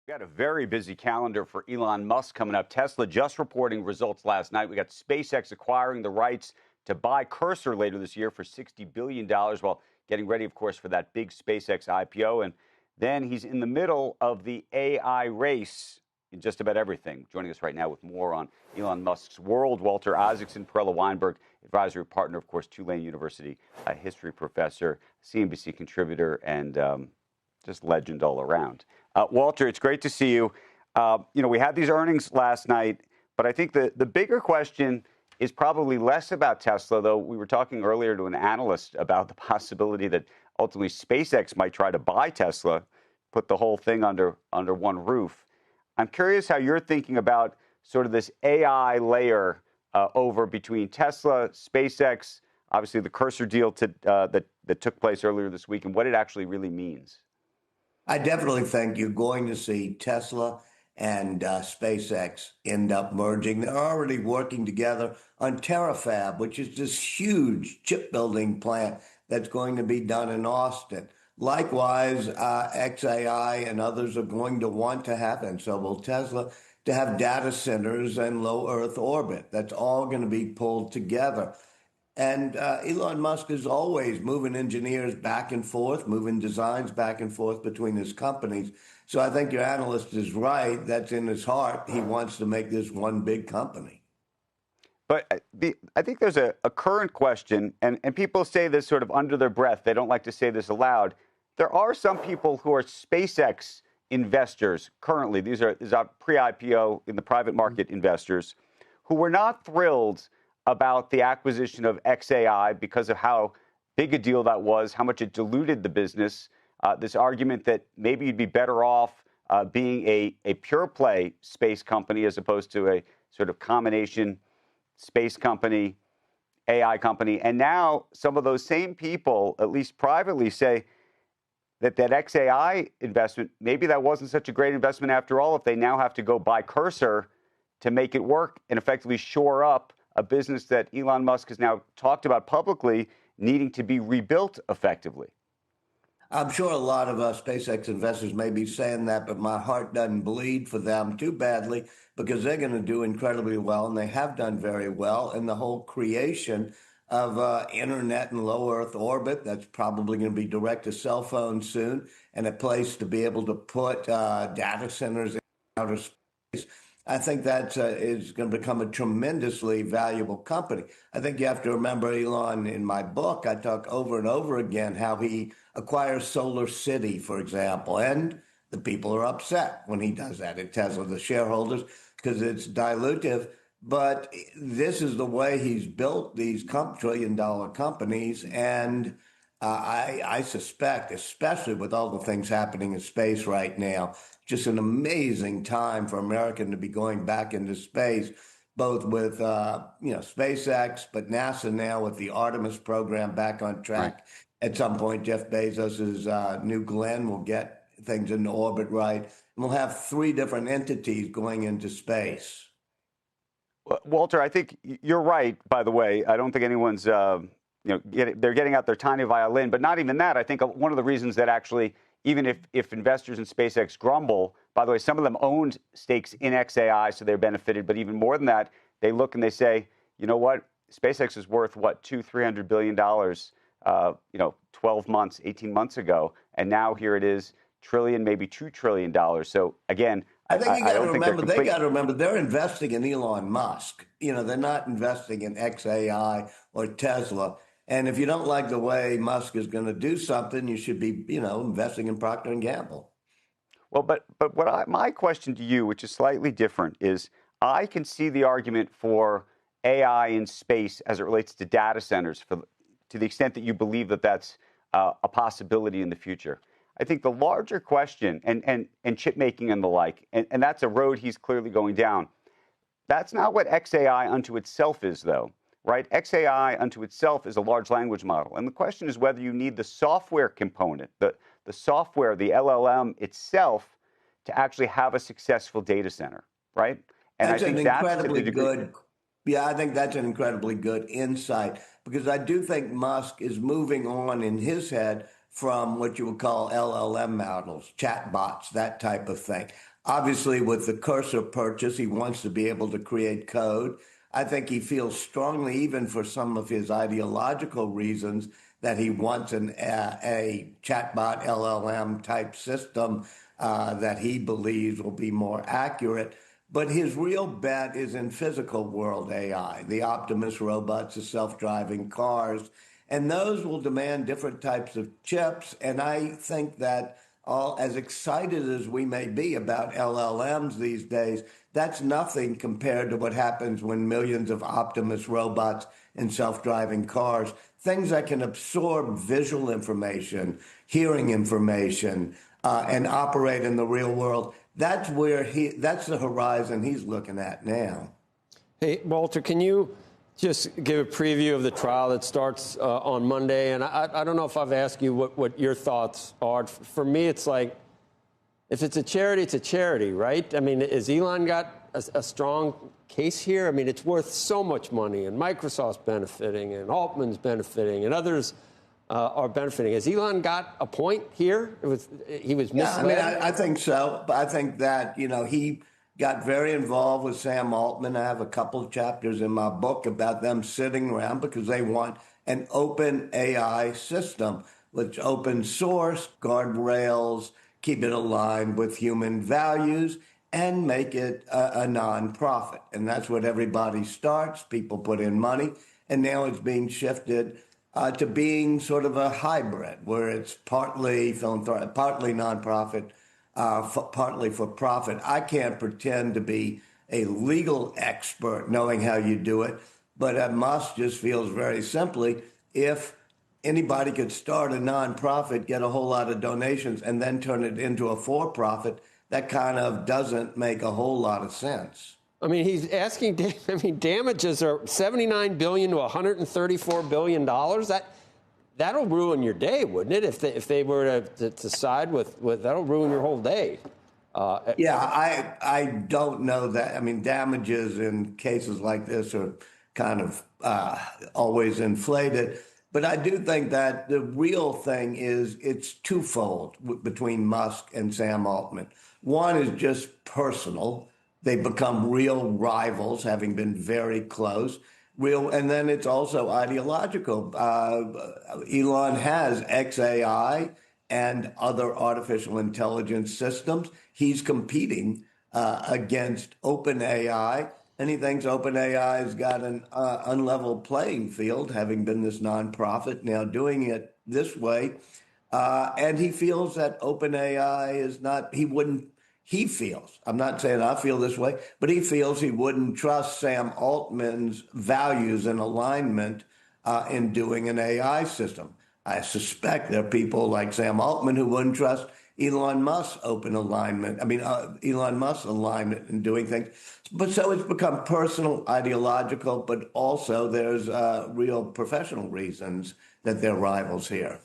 We got a very busy calendar for Elon Musk coming up. Tesla just reporting results last night. We got SpaceX acquiring the rights to buy Cursor later this year for $60 billion while getting ready, of course, for that big SpaceX IPO. And then he's in the middle of the AI race in just about everything. Joining us right now with more on Elon Musk's world, Walter Isaacson, Perella Weinberg, advisory partner, of course, Tulane University, a history professor, CNBC contributor, and just legend all around. Walter, it's great to see you. We had these earnings last night, but I think the bigger question is probably less about Tesla, though we were talking earlier to an analyst about the possibility that ultimately SpaceX might try to buy Tesla, put the whole thing under one roof. I'm curious how you're thinking about sort of this AI layer over between Tesla, SpaceX, obviously the Cursor deal that took place earlier this week, and what it actually really means. I definitely think you're going to see Tesla and SpaceX end up merging. They're already working together on TerraFab, which is this huge chip building plant that's going to be done in Austin. Likewise, XAI and others are going to want to have, and so will Tesla, to have data centers and low Earth orbit. That's all going to be pulled together. And Elon Musk is always moving engineers back and forth, moving designs back and forth between his companies. So I think your analyst is right. That's in his heart. He wants to make this one big company. But I think there's a current question, and people say this sort of under their breath. They don't like to say this aloud. There are some people who are SpaceX investors currently. These are pre-IPO in the private market investors who were not thrilled about the acquisition of XAI because of how big a deal that was, how much it diluted the business. This argument that maybe you'd be better off being a pure play space company as opposed to a sort of combination space company, AI company. And now some of those same people, at least privately, say that XAI investment, maybe that wasn't such a great investment after all, if they now have to go buy Cursor to make it work and effectively shore up a business that Elon Musk has now talked about publicly needing to be rebuilt effectively. I'm sure a lot of SpaceX investors may be saying that, but my heart doesn't bleed for them too badly because they're going to do incredibly well, and they have done very well in the whole creation of internet and low Earth orbit. That's probably going to be direct to cell phones soon, and a place to be able to put data centers in outer space. I think that is going to become a tremendously valuable company. I think you have to remember, Elon, in my book, I talk over and over again how he acquires Solar City, for example, and the people are upset when he does that at Tesla, the shareholders, because it's dilutive. But this is the way he's built these trillion-dollar companies, and I suspect, especially with all the things happening in space right now, just an amazing time for America to be going back into space, both with SpaceX, but NASA now with the Artemis program back on track. Right. At some point, Jeff Bezos's New Glenn will get things into orbit right, and we'll have 3 different entities going into space. Walter, I think you're right. By the way, I don't think anyone's they're getting out their tiny violin, but not even that. I think one of the reasons that actually, even if investors in SpaceX grumble, by the way, some of them owned stakes in XAI, so they're benefited. But even more than that, they look and they say, you know what, SpaceX is worth what, $200-300 billion, 12 months, 18 months ago, and now here it is, trillion, maybe $2 trillion. So again, I think you got to remember, they got to remember they're investing in Elon Musk. They're not investing in XAI or Tesla. And if you don't like the way Musk is going to do something, you should be, investing in Procter & Gamble. Well, but my question to you, which is slightly different, is I can see the argument for AI in space as it relates to data centers to the extent that you believe that that's a possibility in the future. I think the larger question, and chip making and the like, and that's a road he's clearly going down. That's not what XAI unto itself is, though, right? XAI unto itself is a large language model. And the question is whether you need the software component, the software, the LLM itself, to actually have a successful data center, right? And that's I think I think that's an incredibly good insight, because I do think Musk is moving on in his head from what you would call LLM models, chatbots, that type of thing. Obviously, with the Cursor purchase, he wants to be able to create code. I think he feels strongly, even for some of his ideological reasons, that he wants a chatbot LLM type system that he believes will be more accurate. But his real bet is in physical world AI, the Optimus robots, the self-driving cars, and those will demand different types of chips. And I think that all as excited as we may be about LLMs these days, that's nothing compared to what happens when millions of Optimus robots and self-driving cars, things that can absorb visual information, hearing information, and operate in the real world. That's the horizon he's looking at now. Hey, Walter, can you just give a preview of the trial that starts on Monday? And I don't know if I've asked you what your thoughts are. For me, it's like, if it's a charity, right? I mean, has Elon got a strong case here? I mean, it's worth so much money, and Microsoft's benefiting, and Altman's benefiting, and others are benefiting. Has Elon got a point here? He was misled? Yeah, I mean, I think so. But I think that, he got very involved with Sam Altman. I have a couple of chapters in my book about them sitting around because they want an open AI system, which open source, guardrails, keep it aligned with human values, and make it a nonprofit. And that's what everybody starts. People put in money, and now it's being shifted to being sort of a hybrid, where it's partly philanthropic, partly nonprofit, partly for profit. I can't pretend to be a legal expert knowing how you do it, but Musk just feels very simply, if anybody could start a nonprofit, get a whole lot of donations, and then turn it into a for-profit, that kind of doesn't make a whole lot of sense. I mean, he's asking, damages are $79 billion to $134 billion. That'll ruin your day, wouldn't it? If they were to side with that'll ruin your whole day. I don't know that. I mean, damages in cases like this are kind of always inflated. But I do think that the real thing is it's twofold between Musk and Sam Altman. One is just personal. They've become real rivals, having been very close. And then it's also ideological. Elon has XAI and other artificial intelligence systems. He's competing against OpenAI, and he thinks OpenAI has got an unlevel playing field, having been this nonprofit, now doing it this way. And he feels that OpenAI is not, he feels, I'm not saying I feel this way, but he feels he wouldn't trust Sam Altman's values and alignment in doing an AI system. I suspect there are people like Sam Altman who wouldn't trust Elon Musk's Elon Musk's alignment in doing things. But so it's become personal, ideological, but also there's real professional reasons that they're rivals here.